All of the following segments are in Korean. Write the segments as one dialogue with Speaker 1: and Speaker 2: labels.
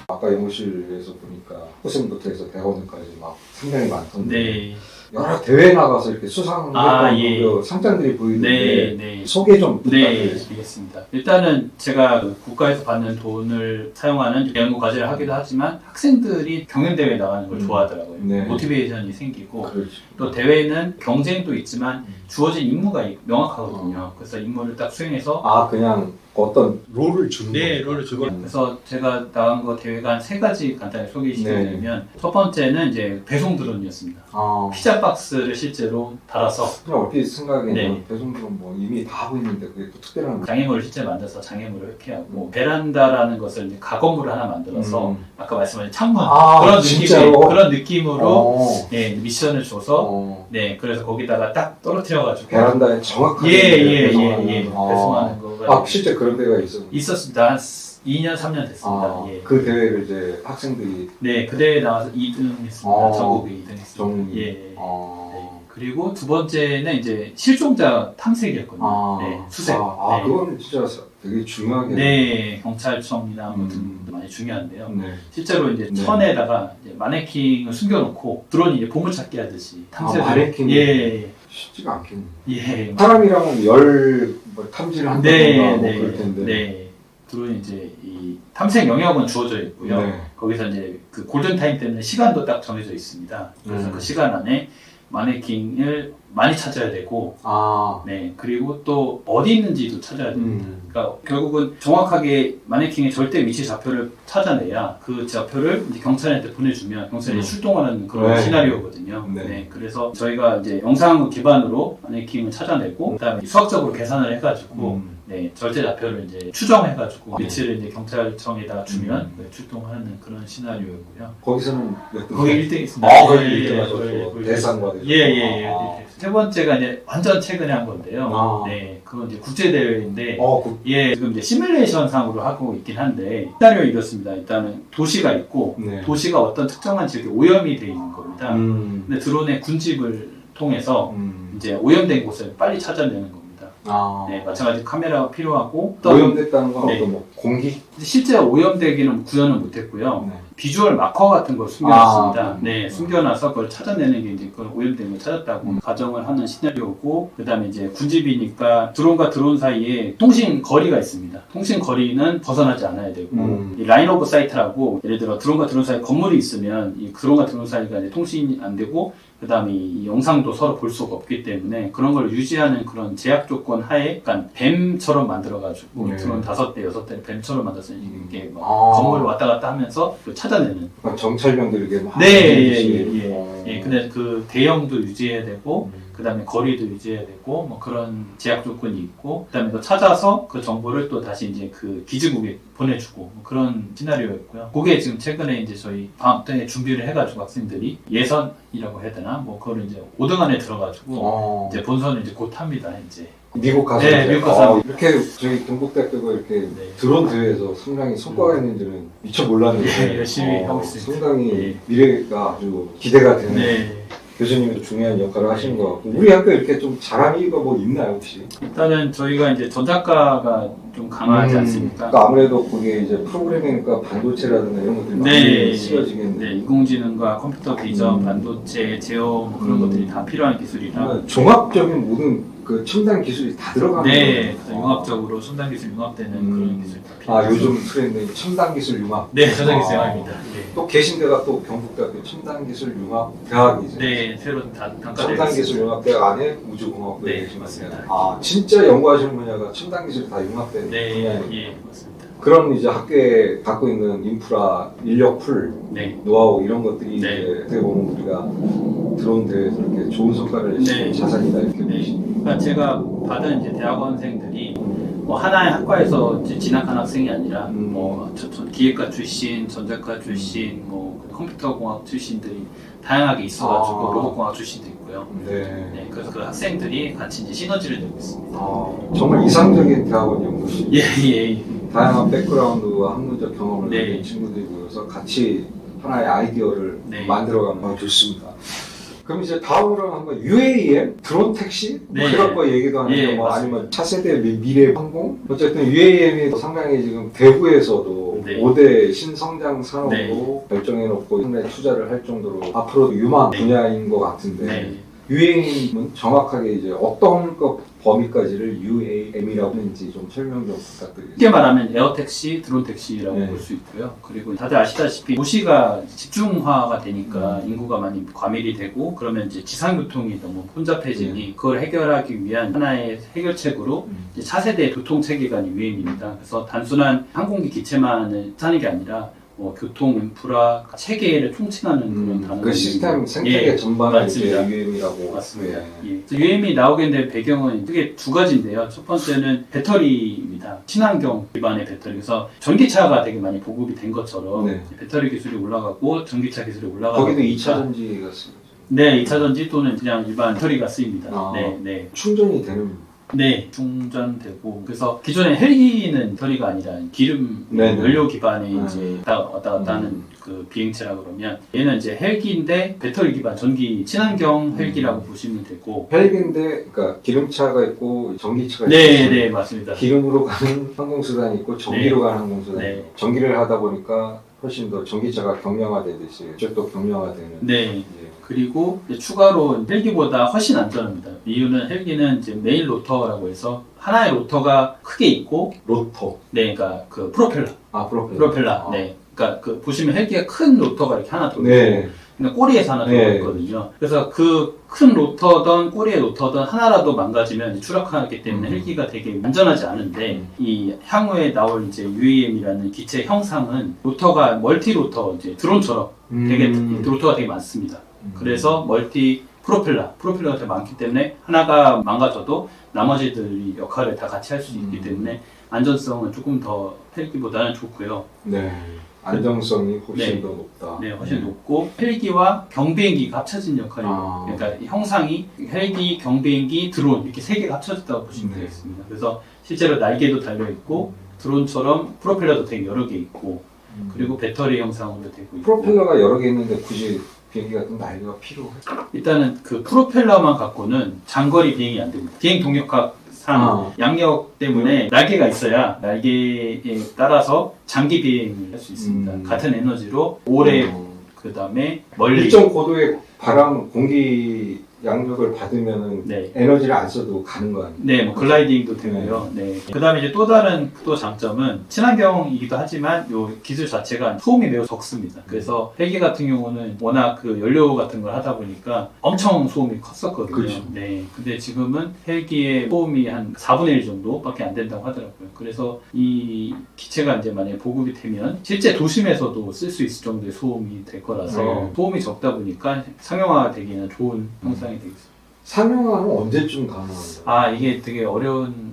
Speaker 1: 아까 연구실에서 보니까 학부생부터 해서 대학원생까지 막 상당히 많던데
Speaker 2: 네.
Speaker 1: 여러 대회 나가서 이렇게 수상했던
Speaker 2: 예.
Speaker 1: 그 상장들이 보이는데
Speaker 2: 네.
Speaker 1: 소개 좀
Speaker 2: 네,
Speaker 1: 부탁드리겠습니다.
Speaker 2: 알겠습니다. 일단은 제가 국가에서 받는 돈을 사용하는 연구 과제를 하기도 하지만 학생들이 경연대회에 나가는 걸 좋아하더라고요.
Speaker 1: 네.
Speaker 2: 모티베이션이 생기고
Speaker 1: 그렇죠.
Speaker 2: 또 대회는 경쟁도 있지만 주어진 임무가 명확하거든요. 그래서 임무를 딱 수행해서
Speaker 1: 아 그냥 어떤 롤을 주는
Speaker 2: 네,
Speaker 1: 거예요?
Speaker 2: 롤을 주고 그래서 제가 나간 거 대회가 한 3가지 간단히 소개시켜드리면
Speaker 1: 네.
Speaker 2: 첫 번째는 이제 배송 드론이었습니다.
Speaker 1: 아,
Speaker 2: 피자 박스를 실제로 달아서
Speaker 1: 그냥 얼핏 생각에는
Speaker 2: 네.
Speaker 1: 배송들은 뭐 이미 다 하고 있는데 그게 또 특별한 거.
Speaker 2: 장애물을 실제 만들어서 장애물을 획기하고 베란다라는 것을 이제 가건물을 하나 만들어서 아까 말씀하신 창문 그런
Speaker 1: 진짜로?
Speaker 2: 그런 느낌으로
Speaker 1: 어.
Speaker 2: 네, 미션을 줘서
Speaker 1: 어.
Speaker 2: 네 그래서 거기다가 딱 떨어뜨려가지고
Speaker 1: 베란다에 정확하게
Speaker 2: 예예예예
Speaker 1: 배송하는.
Speaker 2: 배송하는 거가
Speaker 1: 아 실제 그런 데가
Speaker 2: 있었습니다. 한 2년 3년 됐습니다.
Speaker 1: 아,
Speaker 2: 예.
Speaker 1: 그 대회를 이제 학생들이
Speaker 2: 네, 그 대회에 나와서 2등했습니다. 전국에 2등했습니다.
Speaker 1: 정
Speaker 2: 예.
Speaker 1: 네.
Speaker 2: 그리고 두 번째는 이제 실종자 탐색이었거든요. 네, 수색. 네.
Speaker 1: 그건 진짜 되게 중요하게.
Speaker 2: 네, 경찰청이나 뭐 등도 많이 중요한데요.
Speaker 1: 네.
Speaker 2: 실제로 이제
Speaker 1: 네.
Speaker 2: 천에다가 이제 마네킹을 숨겨놓고 드론이 이제 보물찾기 하듯이 탐색을.
Speaker 1: 마네킹이?
Speaker 2: 예,
Speaker 1: 쉽지가 않겠네.
Speaker 2: 예.
Speaker 1: 사람이랑은 뭐 탐지를 한다던가 뭐 그럴 텐데.
Speaker 2: 네. 드론이 이제 이 탐색 영역은 주어져 있고요.
Speaker 1: 네.
Speaker 2: 거기서 이제 그 골든 타임 때문에 시간도 딱 정해져 있습니다. 그래서 그 시간 안에 마네킹을 많이 찾아야 되고, 네, 그리고 또 어디 있는지도 찾아야 됩니다. 그러니까 결국은 정확하게 마네킹의 절대 위치 좌표를 찾아내야 그 좌표를 이제 경찰한테 보내주면 경찰이 출동하는 그런
Speaker 1: 네.
Speaker 2: 시나리오거든요.
Speaker 1: 네.
Speaker 2: 네, 그래서 저희가 이제 영상 기반으로 마네킹을 찾아내고, 그다음에 수학적으로 계산을 해가지고. 네, 절대 좌표를 이제 추정해가지고 위치를 이제 경찰청에다가 주면 출동하는 그런 시나리오였고요.
Speaker 1: 거기서는 몇 등?
Speaker 2: 거기 1등 있습니다.
Speaker 1: 거기 1등 하셨고 대상 받으셨고.
Speaker 2: 예. 세 번째가 이제 완전 최근에 한 건데요. 네, 그건 이제 국제 대회인데, 예, 지금 이제 시뮬레이션 상으로 하고 있긴 한데 시나리오 이렇습니다. 일단은 도시가 있고
Speaker 1: 네.
Speaker 2: 도시가 어떤 특정한 지역에 오염이 돼 있는 겁니다. 근데 드론의 군집을 통해서 이제 오염된 곳을 빨리 찾아내는 겁니다. 네, 마찬가지 카메라가 필요하고
Speaker 1: 오염됐다는 건
Speaker 2: 네.
Speaker 1: 어떤 뭐 공기?
Speaker 2: 실제 오염되기는 구현을 못했고요.
Speaker 1: 네.
Speaker 2: 비주얼 마커 같은 걸 숨겨놨습니다.
Speaker 1: 아,
Speaker 2: 네, 숨겨놔서 그걸 찾아내는 게 이제 그걸 오염된 걸 찾았다고 가정을 하는 시나리오고, 그 다음에 이제 군집이니까 드론과 드론 사이에 통신 거리가 있습니다. 통신 거리는 벗어나지 않아야 되고, 이 라인 오브 사이트라고 예를 들어 드론과 드론 사이에 건물이 있으면 이 드론과 드론 사이가 이제 통신이 안 되고, 그 다음에 이 영상도 서로 볼 수가 없기 때문에 그런 걸 유지하는 그런 제약 조건 하에 약간 뱀처럼 만들어가지고
Speaker 1: 네.
Speaker 2: 드론 5대, 6대 뱀처럼 만들어서 이게 막 건물을 왔다 갔다 하면서 찾아내는.
Speaker 1: 정찰병들에게 막.
Speaker 2: 예. 근데 그 대형도 유지해야 되고, 그 다음에 거리도 유지해야 되고, 뭐 그런 제약 조건이 있고, 그 다음에 또 찾아서 그 정보를 또 다시 이제 그 기지국에 보내주고, 뭐 그런 시나리오였고요. 그게 지금 최근에 이제 저희 방학 때 준비를 해가지고 학생들이 예선이라고 해야 되나? 뭐 그걸 이제 5등 안에 들어가지고, 이제 본선을 이제 곧 합니다, 이제.
Speaker 1: 미국 가서
Speaker 2: 네,
Speaker 1: 이제,
Speaker 2: 미국 가서.
Speaker 1: 이렇게 저희 동국대학교가 이렇게
Speaker 2: 네.
Speaker 1: 드론 대회에서 상당히 성과가 있는지는 미처 몰랐는데
Speaker 2: 예, 열심히 하고 있습니다.
Speaker 1: 상당히
Speaker 2: 예.
Speaker 1: 미래가 아주 기대가 되는
Speaker 2: 네.
Speaker 1: 교수님도 중요한 역할을 하시는 것 같고 우리 학교 이렇게 좀 잘한 이유가 뭐 있나요 혹시?
Speaker 2: 일단은 저희가 이제 전작가가 좀 강하지 않습니까?
Speaker 1: 그러니까 아무래도 그게 이제 프로그래밍과 반도체라든가 이런 것들이 많이 쓰여지겠는데
Speaker 2: 네, 인공지능과 컴퓨터 비전, 반도체, 제어 뭐 그런 것들이 다 필요한 기술이라
Speaker 1: 종합적인 모든 그 첨단 기술이 다 들어가는
Speaker 2: 네,
Speaker 1: 거예요.
Speaker 2: 융합적으로 첨단 기술 융합되는 그런 기술이 다 필요해요.
Speaker 1: 요즘 트렌드 첨단 기술 융합.
Speaker 2: 네, 첨단 기술 융합입니다. 네.
Speaker 1: 또 계신 데가 또 경북대학교 첨단 기술 융합 대학이죠.
Speaker 2: 네, 새로 단과되어
Speaker 1: 첨단 기술 융합 대학 안에 우주공학부
Speaker 2: 네,
Speaker 1: 계신
Speaker 2: 맞습니다.
Speaker 1: 진짜 연구하시는 분야가 첨단 기술이 다 융합된
Speaker 2: 네,
Speaker 1: 분야예요.
Speaker 2: 예, 맞습니다.
Speaker 1: 그런 이제 학교에 갖고 있는 인프라, 인력풀,
Speaker 2: 네.
Speaker 1: 노하우 이런 것들이
Speaker 2: 네.
Speaker 1: 이제 어떻게 보면 우리가 드론 대회에서 이렇게 좋은 성과를 냈을
Speaker 2: 네.
Speaker 1: 자산이다 이렇게
Speaker 2: 네.
Speaker 1: 보시죠.
Speaker 2: 그러니까 제가 받은 이제 대학원생들이 뭐 하나의 학과에서 이제 진학한 학생이 아니라 뭐 기획과 출신, 전자과 출신, 뭐 컴퓨터공학 출신들이 다양하게 있어가지고 로봇공학 출신도 있고요. 네, 그래서 그 학생들이 같이 이제 시너지를 내고 있습니다.
Speaker 1: 정말 이상적인 대학원 연구실.
Speaker 2: 예.
Speaker 1: 다양한 백그라운드와 학문적 경험을
Speaker 2: 네.
Speaker 1: 가진 친구들이 모여서 같이 하나의 아이디어를
Speaker 2: 네.
Speaker 1: 만들어가는 거 좋습니다. 그럼 이제 다음으로 한번 UAM 드론 택시 뭐
Speaker 2: 네.
Speaker 1: 그런 거 얘기도 하는데
Speaker 2: 예,
Speaker 1: 뭐
Speaker 2: 맞습니다.
Speaker 1: 아니면 차세대 미래 항공 어쨌든 UAM이 상당히 지금 대구에서도
Speaker 2: 네.
Speaker 1: 5대 신성장 산업으로
Speaker 2: 네.
Speaker 1: 결정해놓고 상당히 투자를 할 정도로 앞으로도 유망
Speaker 2: 네.
Speaker 1: 분야인 것 같은데
Speaker 2: 네.
Speaker 1: UAM은 정확하게 이제 어떤 것 범위까지를 UAM이라고 하는지 좀 설명 좀 부탁드리겠습니다.
Speaker 2: 쉽게 말하면 에어택시, 드론택시라고
Speaker 1: 네.
Speaker 2: 볼 수 있고요. 그리고 다들 아시다시피 도시가 집중화가 되니까 인구가 많이 과밀이 되고 그러면 이제 지상교통이 너무 혼잡해지니 그걸 해결하기 위한 하나의 해결책으로 이제 차세대 교통체계관이 UAM입니다. 그래서 단순한 항공기 기체만을 사는 게 아니라 뭐 교통 인프라 체계를 통칭하는 그런 단어.
Speaker 1: 그 시스템 생태계 전반을 이제
Speaker 2: 맞습니다.
Speaker 1: UAM이라고
Speaker 2: 맞습니다.
Speaker 1: 예.
Speaker 2: 예. UAM이 나오게 된 배경은 크게 두 가지인데요. 첫 번째는 배터리입니다. 친환경 기반의 배터리. 그래서 전기차가 되게 많이 보급이 된 것처럼
Speaker 1: 네.
Speaker 2: 배터리 기술이 올라가고 전기차 기술이 올라가고
Speaker 1: 거기도
Speaker 2: 보니까
Speaker 1: 2차 전지가 쓰죠.
Speaker 2: 네, 2차 전지 또는 그냥 일반 배터리가 쓰입니다.
Speaker 1: 아.
Speaker 2: 네, 네.
Speaker 1: 충전이 되는
Speaker 2: 네, 충전되고 그래서 기존에 헬기는 배터리가 아니라 기름
Speaker 1: 네네.
Speaker 2: 연료 기반의
Speaker 1: 네.
Speaker 2: 이제 왔다 갔다 하는 그 비행체라 그러면 얘는 이제 헬기인데 배터리 기반 전기 친환경 헬기라고 보시면 되고
Speaker 1: 헬기인데 그러니까 기름차가 있고 전기차가
Speaker 2: 네,
Speaker 1: 있고
Speaker 2: 네, 맞습니다.
Speaker 1: 기름으로 가는 항공수단이 있고 전기로 가는 항공수단이
Speaker 2: 네.
Speaker 1: 있고 전기를 하다 보니까 훨씬 더 전기차가 경량화되듯이 또 경량화되는
Speaker 2: 네.
Speaker 1: 예.
Speaker 2: 그리고 이제 추가로 헬기보다 훨씬 안전합니다. 이유는 헬기는 이제 메인 로터라고 해서 하나의 로터가 크게 있고,
Speaker 1: 로터
Speaker 2: 네, 그러니까 그 프로펠러,
Speaker 1: 프로펠러 아.
Speaker 2: 네, 그러니까 그 보시면 헬기가 큰 로터가 이렇게 하나 더 있고,
Speaker 1: 네.
Speaker 2: 그러니까 꼬리에서 하나
Speaker 1: 네.
Speaker 2: 들어있거든요. 그래서 그 큰 로터든 꼬리의 로터든 하나라도 망가지면 이제 추락하기 때문에 헬기가 되게 안전하지 않은데 이 향후에 나올 이제 UAM이라는 기체 형상은 로터가 멀티 로터 이제 드론처럼 되게 로터가 되게 많습니다. 그래서 멀티 프로펠러가 되게 많기 때문에 하나가 망가져도 나머지들이 역할을 다 같이 할 수 있기 때문에 안전성은 조금 더 헬기보다는 좋고요.
Speaker 1: 네. 안정성이 훨씬
Speaker 2: 네.
Speaker 1: 더 높다.
Speaker 2: 네, 훨씬 높고 헬기와 경비행기가 합쳐진 역할이에요.
Speaker 1: 아.
Speaker 2: 그러니까 이 형상이 헬기, 경비행기, 드론 이렇게 세 개가 합쳐졌다고 보시면
Speaker 1: 네.
Speaker 2: 되겠습니다. 그래서 실제로 날개도 달려 있고 드론처럼 프로펠러도 되게 여러 개 있고 그리고 배터리 형상으로 되고 있고
Speaker 1: 프로펠러가 여러 개 있는데 굳이 비행기 같은 날개가 필요해.
Speaker 2: 일단은 그 프로펠러만 갖고는 장거리 비행이 안 됩니다. 비행 동력학상 양력 때문에 날개가 있어야 날개에 따라서 장기 비행을 할 수 있습니다. 같은 에너지로 오래 그 다음에 멀리
Speaker 1: 일정 고도의 바람, 공기 양력을 받으면은
Speaker 2: 네.
Speaker 1: 에너지를 안 써도 가는 거 아니에요?
Speaker 2: 네, 뭐 글라이딩도 되고요. 네. 그다음에 이제 또 다른 장점은 친환경이기도 하지만 요 기술 자체가 소음이 매우 적습니다. 그래서 헬기 같은 경우는 워낙 그 연료 같은 걸 하다 보니까 엄청 소음이 컸었거든요.
Speaker 1: 그렇죠.
Speaker 2: 네. 근데 지금은 헬기의 소음이 한 4분의 1 정도밖에 안 된다고 하더라고요. 그래서 이 기체가 이제 만약에 보급이 되면 실제 도심에서도 쓸 수 있을 정도의 소음이 될 거라서
Speaker 1: 네.
Speaker 2: 소음이 적다 보니까 상용화되기는 좋은 형상이 되겠습니다.
Speaker 1: 상용화는 언제쯤 가능한가요?
Speaker 2: 아, 이게 되게 어려운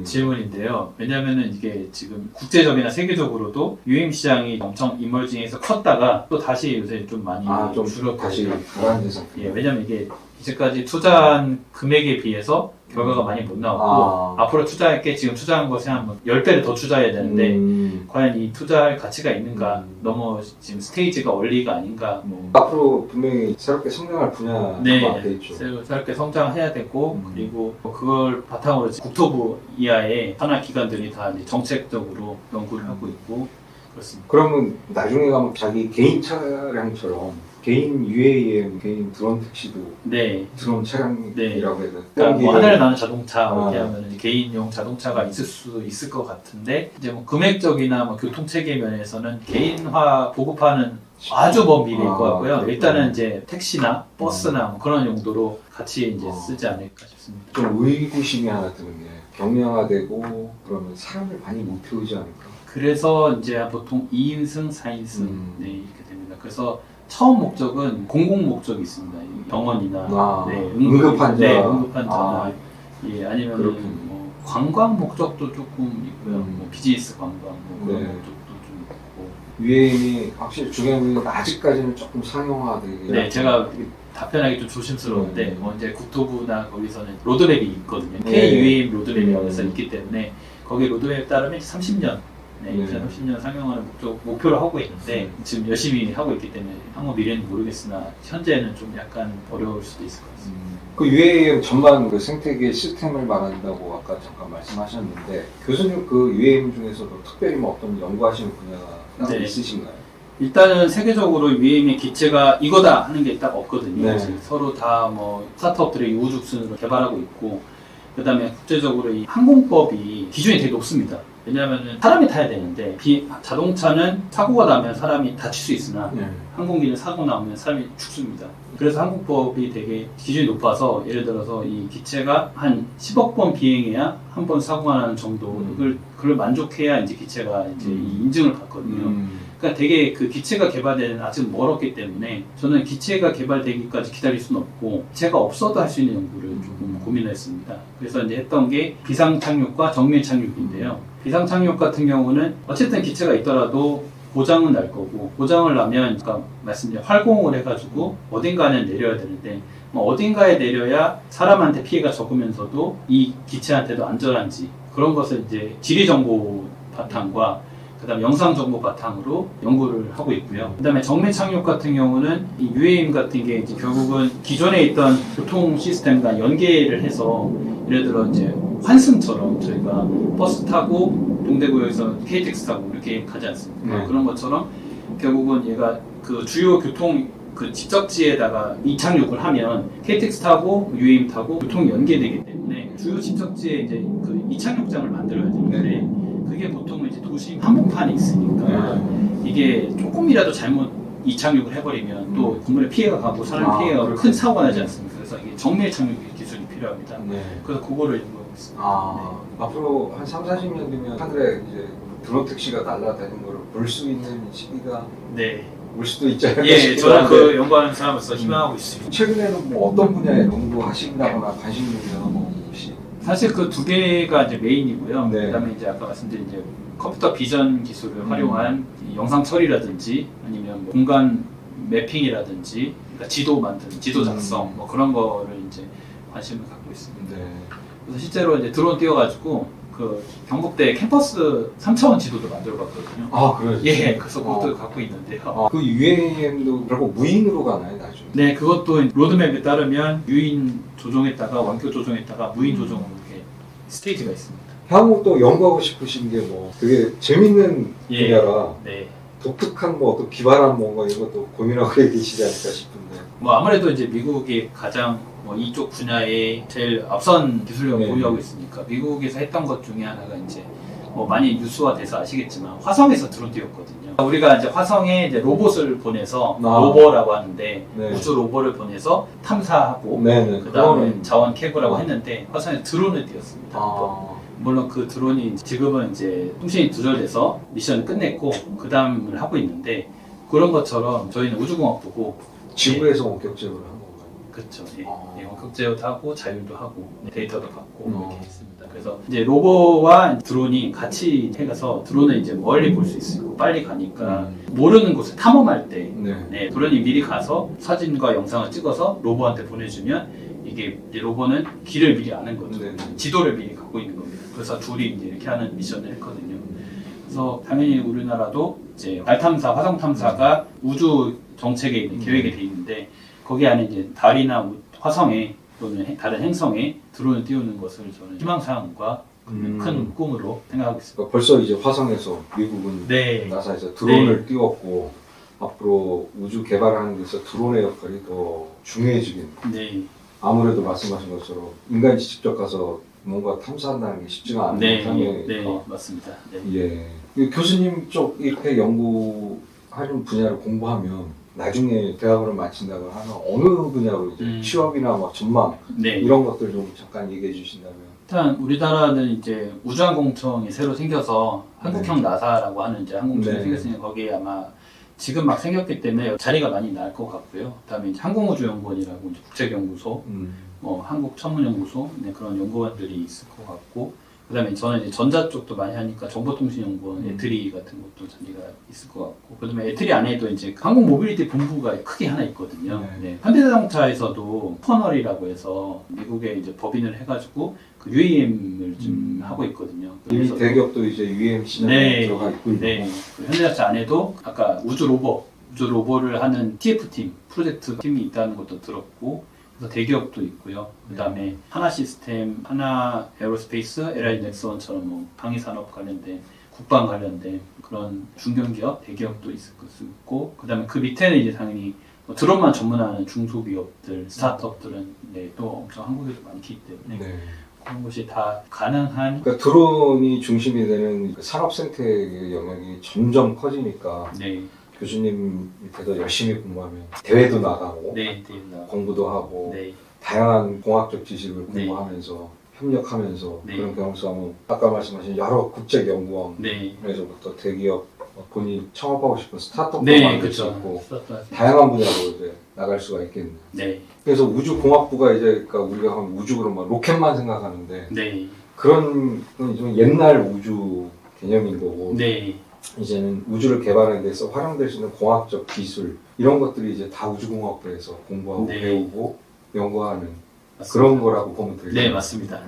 Speaker 2: 질문인데요. 왜냐면은 이게 지금 국제적이나 세계적으로도 UAM 시장이 엄청 이머징해서 컸다가 또 다시 요새 좀 많이
Speaker 1: 좀
Speaker 2: 줄었거든요.
Speaker 1: 다시 가라앉은 상태.
Speaker 2: 예, 왜냐면 이게 이제까지 투자한 금액에 비해서 결과가 많이 못 나왔고 앞으로 투자할 게 지금 투자한 것에 한 10배를 더 투자해야 되는데 과연 이 투자할 가치가 있는가 너무 지금 스테이지가 얼리가 아닌가 뭐
Speaker 1: 앞으로 분명히 새롭게 성장할 분야가
Speaker 2: 네,
Speaker 1: 돼 있죠.
Speaker 2: 새롭게 성장해야 되고 그리고 그걸 바탕으로 국토부 이하의 산하 기관들이 다 이제 정책적으로 연구를 하고 있고 그렇습니다.
Speaker 1: 그러면 나중에 가면 자기 개인 차량처럼 개인 UAM, 개인 드론 택시도
Speaker 2: 네.
Speaker 1: 드론 차량이라고 해야 되나?
Speaker 2: 그러니까 뭐 하늘을 나는 자동차 이렇게
Speaker 1: 아.
Speaker 2: 하면 개인용 자동차가 있을 수 있을 것 같은데 이제 뭐 금액적이나 뭐 교통체계 면에서는 개인화 보급하는 아주 먼 미래일 것 같고요.
Speaker 1: 그렇구나.
Speaker 2: 일단은 이제 택시나 버스나 뭐 그런 용도로 같이 이제 쓰지 않을까 싶습니다.
Speaker 1: 좀 의구심이 하나 드는 게 경량화되고 그러면 사람을 많이 못 태우지 않을까?
Speaker 2: 그래서 이제 보통 2인승, 4인승 네, 이렇게 됩니다. 그래서 처음 목적은 공공 목적이 있습니다. 병원이나 네,
Speaker 1: 응급환자,
Speaker 2: 네, 응급환자나 예, 아니면
Speaker 1: 그렇군요.
Speaker 2: 뭐 관광 목적도 조금 있고요. 뭐 비즈니스 관광 뭐 그런
Speaker 1: 네.
Speaker 2: 목적도 좀 있고.
Speaker 1: UAM이 확실히 중요한 건 아직까지는 조금 상용화되기.
Speaker 2: 네, 제가 답변하기 좀 조심스러운데 이제 국토부나 거기서는 로드맵이 있거든요.
Speaker 1: 네.
Speaker 2: KUAM 로드맵이라고 해서 있기 때문에 거기 로드맵에 따르면 30년 네, 2030년 상용화를 목표로 하고 있는데 지금 열심히 하고 있기 때문에 향후 미래는 모르겠으나 현재는 좀 약간 어려울 수도 있을 것 같습니다.
Speaker 1: 그 UAM 전반 그 생태계 시스템을 말한다고 아까 잠깐 말씀하셨는데 교수님 그 UAM 중에서도 특별히 뭐 어떤 연구하시는 분야가
Speaker 2: 네.
Speaker 1: 있으신가요?
Speaker 2: 일단은 세계적으로 UAM의 기체가 이거다 하는 게 딱 없거든요.
Speaker 1: 네.
Speaker 2: 서로 다 뭐 스타트업들이 우후죽순으로 개발하고 있고, 그 다음에 국제적으로 이 항공법이 기준이 되게 높습니다. 왜냐하면 사람이 타야 되는데 자동차는 사고가 나면 사람이 다칠 수 있으나 항공기는 사고 나면 사람이 죽습니다. 그래서 항공법이 되게 기준이 높아서 예를 들어서 이 기체가 한 10억 번 비행해야 한 번 사고가 나는 정도를 그걸 만족해야 이제 기체가 이제 이 인증을 받거든요. 그러니까 되게 그 기체가 개발되는 아직 멀었기 때문에 저는 기체가 개발되기까지 기다릴 수는 없고 기체가 없어도 할 수 있는 연구를 조금 고민했습니다. 그래서 이제 했던 게 비상 착륙과 정밀 착륙인데요. 비상 착륙 같은 경우는 어쨌든 기체가 있더라도 고장은 날 거고, 고장을 나면 아까 말씀드린 활공을 해가지고 어딘가는 내려야 되는데 어딘가에 내려야 사람한테 피해가 적으면서도 이 기체한테도 안전한지 그런 것을 이제 지리 정보 바탕과 그다음 영상 정보 바탕으로 연구를 하고 있고요. 그다음에 정밀 착륙 같은 경우는 이 UAM 같은 게 이제 결국은 기존에 있던 교통 시스템과 연계를 해서 예를 들어 이제 환승처럼 저희가 버스 타고 동대구역에서 KTX 타고 이렇게 가지 않습니까? 그런 것처럼 결국은 얘가 그 주요 교통 그 집적지에다가 이착륙을 하면 KTX 타고 UAM 타고 교통이 연계되기 때문에 주요 집적지에 이제 그 이착륙장을 만들어야 되는데 그게 보통은 이제 도심 한복판에 있으니까 이게 조금이라도 잘못 이착륙을 해버리면 또 건물에 피해가 가고 사람 피해가 큰 사고가 나지 않습니까? 그래서 이게 정밀 착륙 기술이 필요합니다. 그래서 그거를 연구하고 있습니다.
Speaker 1: 앞으로 한 3, 40년 뒤면 하늘에 이제 드론 택시가 날아다니는 걸 볼 수 있는 시기가 올 수도 있지 않을까
Speaker 2: 예,
Speaker 1: 싶기도
Speaker 2: 저는
Speaker 1: 한데
Speaker 2: 그 연구하는 사람으로서 희망하고 있습니다.
Speaker 1: 최근에는 뭐 어떤 분야에 연구하신다거나 관심 있는 분야가 뭐 혹시
Speaker 2: 사실 그 두 개가 이제 메인이고요.
Speaker 1: 네.
Speaker 2: 그다음에 이제 아까 말씀드린 이제 컴퓨터 비전 기술을 활용한 이 영상 처리라든지 아니면 뭐 공간 매핑이라든지 그러니까 지도 만드는 지도 작성 뭐 그런 거를 이제 관심을 갖고 있습니다. 그래서 실제로 이제 드론 띄워가지고 그 경북대 캠퍼스 3차원 지도도 만들어봤거든요.
Speaker 1: 그래요?
Speaker 2: 예, 그래서 그것도 갖고 있는데요.
Speaker 1: 그 UAM도 결국 무인으로 가나요, 나중에?
Speaker 2: 네, 그것도 로드맵에 따르면 유인 조종했다가 완교 조종했다가 무인 조종으로 이렇게 스테이지가 있습니다.
Speaker 1: 향후 또 연구하고 싶으신 게 뭐 되게 재밌는 분야라
Speaker 2: 네.
Speaker 1: 독특한 뭐 어떤 기발한 뭔가 이런 것도 고민하고 계시지 않을까 싶은데.
Speaker 2: 뭐 아무래도 이제 미국이 가장 뭐 이쪽 분야에 제일 앞선 기술력을
Speaker 1: 네.
Speaker 2: 보유하고 있으니까 미국에서 했던 것 중에 하나가 이제 뭐 많이 뉴스화돼서 아시겠지만 화성에서 드론 띄웠거든요. 우리가 이제 화성에 이제 로봇을 보내서 로버라고 하는데 우주 로버를 보내서 탐사하고 그다음에 자원 캐고라고 했는데 화성에 드론을 띄웠습니다. 물론 그 드론이 지금은 이제 통신이 두절돼서 미션을 끝냈고 그 다음을 하고 있는데 그런 것처럼 저희는 우주공학부고
Speaker 1: 지구에서 원격제어를 한 건가요?
Speaker 2: 그렇죠. 예, 원격제어도 하고 자율도 하고 데이터도 받고 이렇게 했습니다. 그래서 이제 로버와 드론이 같이 해가서 드론을 이제 멀리 볼 수 있고 빨리 가니까 모르는 곳을 탐험할 때 드론이 미리 가서 사진과 영상을 찍어서 로버한테 보내주면 이게 이제 로버는 길을 미리 아는 거죠. 지도를 미리 갖고 있는 겁니다. 그래서 둘이 이제 이렇게 하는 미션을 했거든요. 그래서 당연히 우리나라도 이제 달 탐사, 화성 탐사가 우주 정책에 있는 계획에 돼 있는데 거기 안에 이제 달이나 화성에 또는 다른 행성에 드론을 띄우는 것을 저는 희망사항과 큰 꿈으로 생각하고 있습니다.
Speaker 1: 그러니까 벌써 이제 화성에서 미국은 나사에서 드론을 띄웠고 앞으로 우주 개발하는 데서 드론의 역할이 더 중요해지긴. 아무래도 말씀하신 것처럼 인간이 직접 가서 뭔가 탐사한다는 게 쉽지가 않은 상황이니까.
Speaker 2: 맞습니다.
Speaker 1: 교수님 쪽 이렇게 연구하는 분야를 공부하면 나중에 대학을 마친다거나 하면 어느 분야로 이제 취업이나 뭐 전망 이런 것들 좀 잠깐 얘기해 주신다면.
Speaker 2: 일단 우리나라는 이제 우주항공청이 새로 생겨서 한국형 나사라고 하는 이제 항공청이 생겼으니 거기에 아마 지금 막 생겼기 때문에 자리가 많이 날 것 같고요. 그다음에 이제 항공우주연구원이라고 이제 국책연구소, 뭐 한국천문연구소 그런 연구원들이 있을 것 같고, 그다음에 저는 이제 전자 쪽도 많이 하니까 정보통신연구원 애트리 같은 것도 전리가 있을 것 같고, 그다음에 애트리 안에도 이제 항공 모빌리티 본부가 크게 하나 있거든요. 네. 현대자동차에서도 퍼널이라고 해서 미국에 이제 법인을 해가지고 그 UAM을 좀 하고 있거든요.
Speaker 1: 이미 대기업도 이제 UAM 시장에 들어가 있고.
Speaker 2: 네. 그 현대자동차 안에도 아까 우주 로버를 하는 TF팀 프로젝트 팀이 있다는 것도 들었고. 그래서 대기업도 있고요. 그다음에 하나 시스템, 하나 에어로스페이스, LI 넥스원처럼 뭐 방위산업 관련된, 국방 관련된 그런 중견기업, 대기업도 있을 수 있고, 그다음에 그 밑에는 이제 당연히 뭐 드론만 전문하는 중소기업들, 스타트업들은 네, 또 엄청 한국에도 많기 때문에 그런 것이 다 가능한.
Speaker 1: 그러니까 드론이 중심이 되는 그 산업 생태의 영역이 점점 커지니까. 교수님 밑에서 열심히 공부하면 대회도 나가고 공부도 하고 다양한 공학적 지식을 공부하면서 협력하면서 그런 경험 쌓으면 아까 말씀하신 여러 국제연구원에서부터 대기업 본인이 창업하고 싶은 스타트업도 만들 수 있고 다양한 분야로 이제 나갈 수가 있겠네요. 그래서 우주공학부가 이제 그러니까 우리가 하면 우주로 막 로켓만 생각하는데 그런 좀 옛날 우주 개념인 거고 이제는 우주를 개발하는 데서 활용될 수 있는 공학적 기술 이런 것들이 이제 다 우주공학부에서 공부하고 배우고 연구하는 그런 거라고 보면 되겠죠.
Speaker 2: 네, 맞습니다.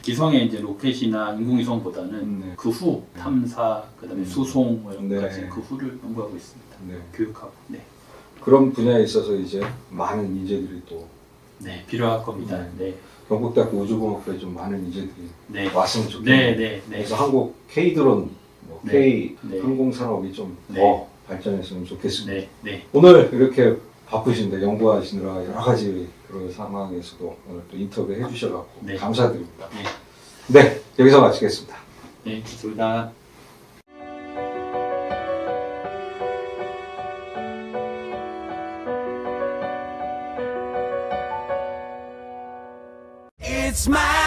Speaker 2: 기성의 이제 로켓이나 인공위성보다는 그 후 탐사, 그다음에 수송 뭐 이런 것까지 그 후를 연구하고 있습니다. 교육하고.
Speaker 1: 그런 분야에 있어서 이제 많은 인재들이 또
Speaker 2: 필요할 겁니다.
Speaker 1: 경북대학교 우주공학부에 좀 많은 인재들이 왔으면 좋겠네요. 그래서 한국 K드론 K 항공산업이 좀 더 발전했으면 좋겠습니다. 오늘 이렇게 바쁘신데 연구하시느라 여러 가지 그런 상황에서도 오늘 또 인터뷰 해주셔서 감사드립니다. 여기서 마치겠습니다.
Speaker 2: 좋습니다.
Speaker 3: It's my